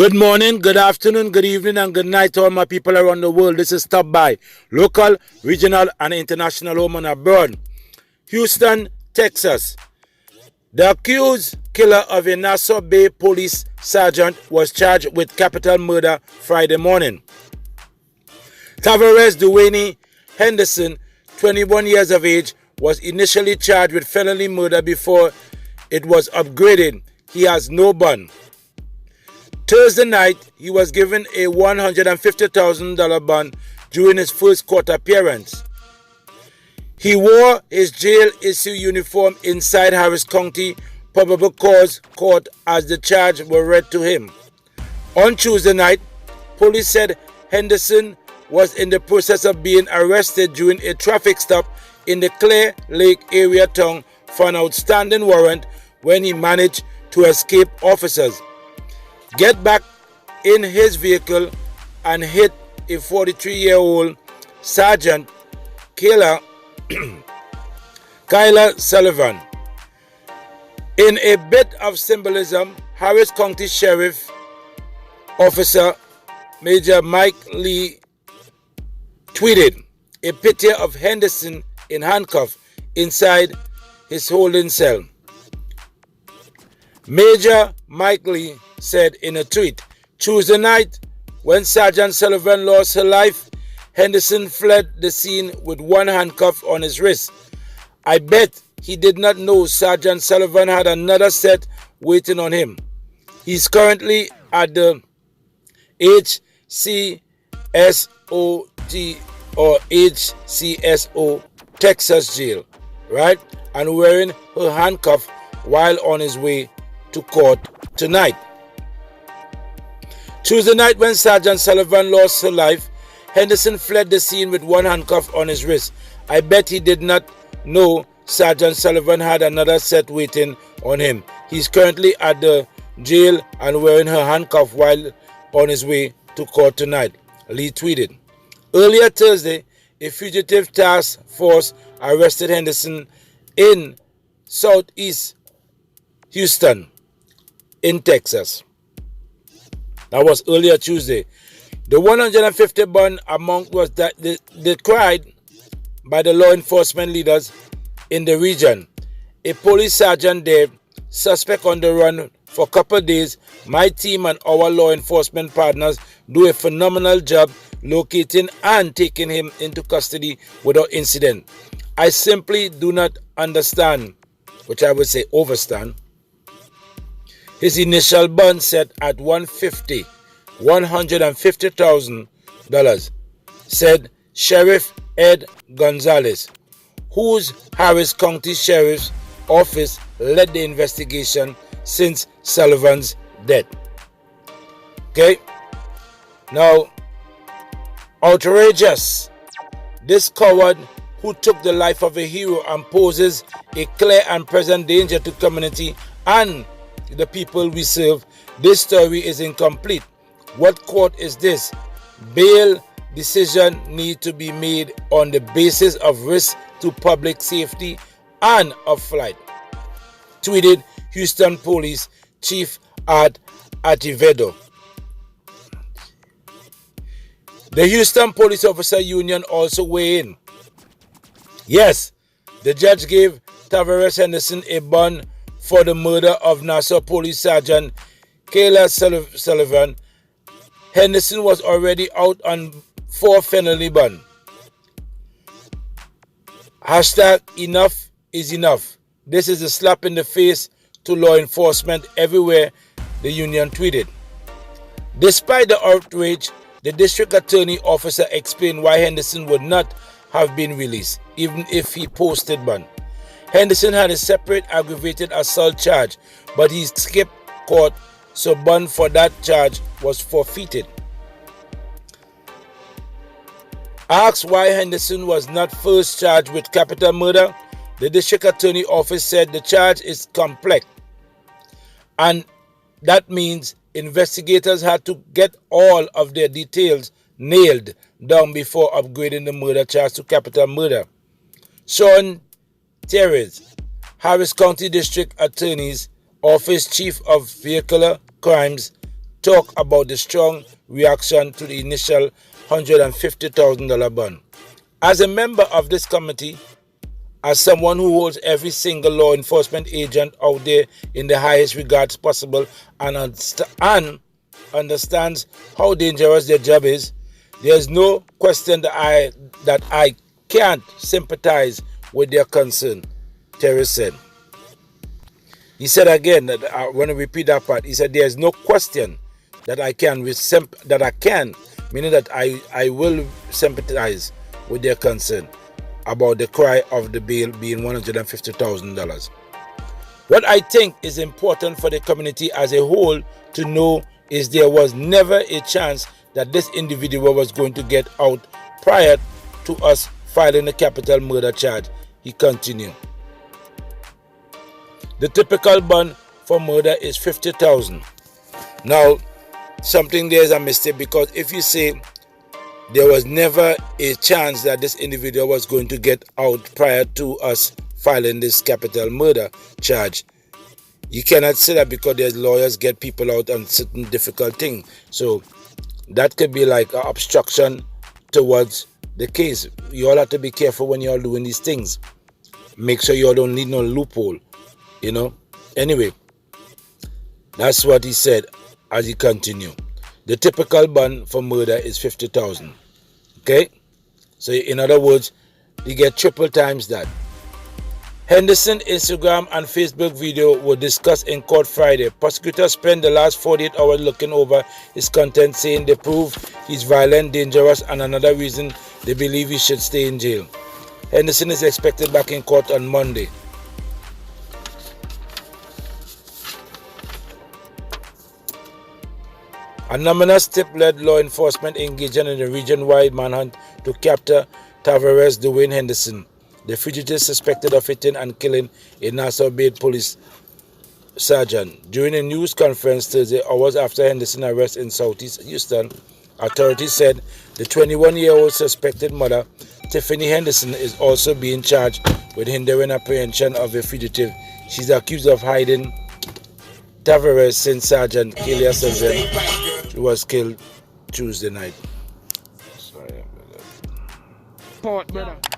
Good morning, good afternoon, good evening, and good night to all my people around the world. This is Stop By, local, regional, and international home and abroad. Houston, Texas. The accused killer of a Nassau Bay police sergeant was charged with capital murder Friday morning. Tavares Duane Henderson, 21 years of age, was initially charged with felony murder before it was upgraded. He has no bond. Thursday night, he was given a $150,000 bond during his first court appearance. He wore his jail-issue uniform inside Harris County Probable Cause Court as the charges were read to him. On Tuesday night, police said Henderson was in the process of being arrested during a traffic stop in the Clear Lake area town for an outstanding warrant when he managed to escape officers, get back in his vehicle, and hit a 43-year-old Sargent kaila Sullivan. In a bit of symbolism, Harris County Sheriff Officer Major Mike Lee tweeted a picture of Henderson in handcuffs inside his holding cell. Major Mike Lee said in a tweet, Tuesday night, when Sergeant Sullivan lost her life, Henderson fled the scene with one handcuff on his wrist. I bet he did not know Sergeant Sullivan had another set waiting on him. He's currently at the HCSOT or HCSO Texas jail, right? And wearing her handcuff while on his way to court tonight. Tuesday night, when Sergeant Sullivan lost her life, Henderson fled the scene with one handcuff on his wrist. I bet he did not know Sergeant Sullivan had another set waiting on him. He's currently at the jail and wearing her handcuff while on his way to court tonight, Lee tweeted. Earlier Thursday, a fugitive task force arrested Henderson in southeast Huston in Texas. That was earlier Tuesday. The 150 bond amount was decried by the law enforcement leaders in the region. A police sergeant dead, suspect on the run for a couple of days. My team and our law enforcement partners do a phenomenal job locating and taking him into custody without incident. I simply do not understand, which I would say overstand, his initial bond set at $150,000, said Sheriff Ed Gonzalez, whose Harris County Sheriff's Office led the investigation since Sullivan's death. Okay? Now, outrageous. This coward who took the life of a hero and poses a clear and present danger to community and the people we serve. This story is incomplete. What court is this? Bail decision need to be made on the basis of risk to public safety and of flight, tweeted Houston Police Chief Art Acevedo. The Houston Police Officer Union also weighed in. Yes, the judge gave Tavares Henderson a bond for the murder of Nassau Police Sergeant Kaila Sullivan. Henderson was already out on 4 felony bond. Hashtag enough is enough. This is a slap in the face to law enforcement everywhere, the union tweeted. Despite the outrage, the district attorney officer explained why Henderson would not have been released, even if he posted bond. Henderson had a separate aggravated assault charge, but he skipped court, so bond for that charge was forfeited. Asked why Henderson was not first charged with capital murder, the district attorney office said the charge is complex, and that means investigators had to get all of their details nailed down before upgrading the murder charge to capital murder. Sean Terrence, Harris County District Attorney's Office Chief of Vehicular Crimes, talk about the strong reaction to the initial $150,000 bond. As a member of this committee, as someone who holds every single law enforcement agent out there in the highest regards possible and understands how dangerous their job is, there is no question that I can't sympathize with their concern, Terry said. He said again, that I want to repeat that part. He said there is no question that I can, meaning that I will sympathize with their concern about the cry of the bail being $150,000. What I think is important for the community as a whole to know is there was never a chance that this individual was going to get out prior to us filing a capital murder charge, he continued. The typical bond for murder is $50,000. Now, something there is a mistake, because if you say there was never a chance that this individual was going to get out prior to us filing this capital murder charge, you cannot say that because there's lawyers get people out on certain difficult things. So that could be like an obstruction towards the case. You all have to be careful when you're doing these things. Make sure you all don't need no loophole, you know. Anyway, that's what he said as he continued. The typical bond for murder is $50,000. Okay? So in other words, you get triple times that. Henderson's Instagram and Facebook video were discussed in court Friday. Prosecutors spent the last 48 hours looking over his content, saying they prove he's violent, dangerous, and another reason they believe he should stay in jail. Henderson is expected back in court on Monday. Anonymous tip led law enforcement engaging in a region-wide manhunt to capture Tavares Dwayne Henderson, the fugitive suspected of hitting and killing a Nassau Bay police sergeant. During a news conference Thursday, hours after Henderson's arrest in southeast Houston, authorities said the 21-year-old suspected mother, Tiffany Henderson, is also being charged with hindering apprehension of a fugitive. She's accused of hiding Tavares since Sergeant Kaila Sargent was killed Tuesday night. Sorry about that.